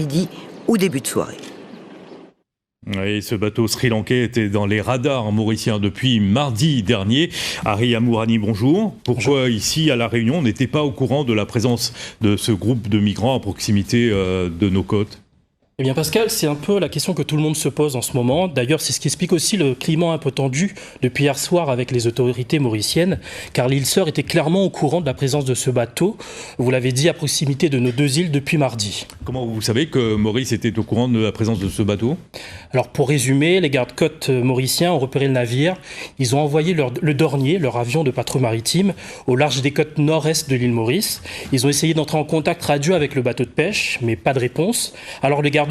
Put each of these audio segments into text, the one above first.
midi ou début de soirée. Et ce bateau sri-lankais était dans les radars mauriciens depuis mardi dernier. Hari Amourani, bonjour. Pourquoi ici à La Réunion on n'était pas au courant de la présence de ce groupe de migrants à proximité de nos côtes ? Eh bien Pascal, c'est un peu la question que tout le monde se pose en ce moment. D'ailleurs, c'est ce qui explique aussi le climat un peu tendu depuis hier soir avec les autorités mauriciennes, car l'île Sœur était clairement au courant de la présence de ce bateau, vous l'avez dit, à proximité de nos deux îles depuis mardi. Comment vous savez que Maurice était au courant de la présence de ce bateau ? Alors pour résumer, les gardes-côtes mauriciens ont repéré le navire. Ils ont envoyé le Dornier, leur avion de patrouille maritime, au large des côtes nord-est de l'île Maurice. Ils ont essayé d'entrer en contact radio avec le bateau de pêche, mais pas de réponse. Alors les gardes-côtes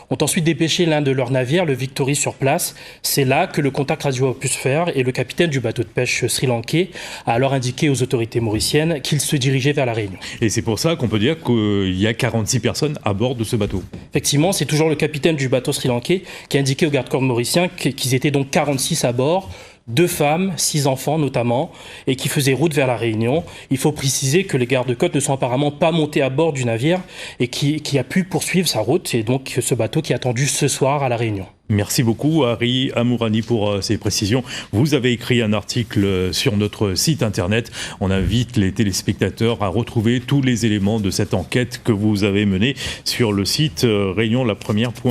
ont ensuite dépêché l'un de leurs navires, le Victory, sur place. C'est là que le contact radio a pu se faire et le capitaine du bateau de pêche sri-lankais a alors indiqué aux autorités mauriciennes qu'il se dirigeait vers la Réunion. Et c'est pour ça qu'on peut dire qu'il y a 46 personnes à bord de ce bateau. Effectivement, c'est toujours le capitaine du bateau sri-lankais qui a indiqué aux gardes-côtes mauriciens qu'ils étaient donc 46 à bord, 2 femmes, 6 enfants notamment, et qui faisaient route vers la Réunion. Il faut préciser que les gardes-côtes ne sont apparemment pas montés à bord du navire et qui a pu poursuivre sa route. Et donc ce bateau qui est attendu ce soir à la Réunion. Merci beaucoup Hari Amourani pour ces précisions. Vous avez écrit un article sur notre site internet. On invite les téléspectateurs à retrouver tous les éléments de cette enquête que vous avez menée sur le site réunionlapremière.fr.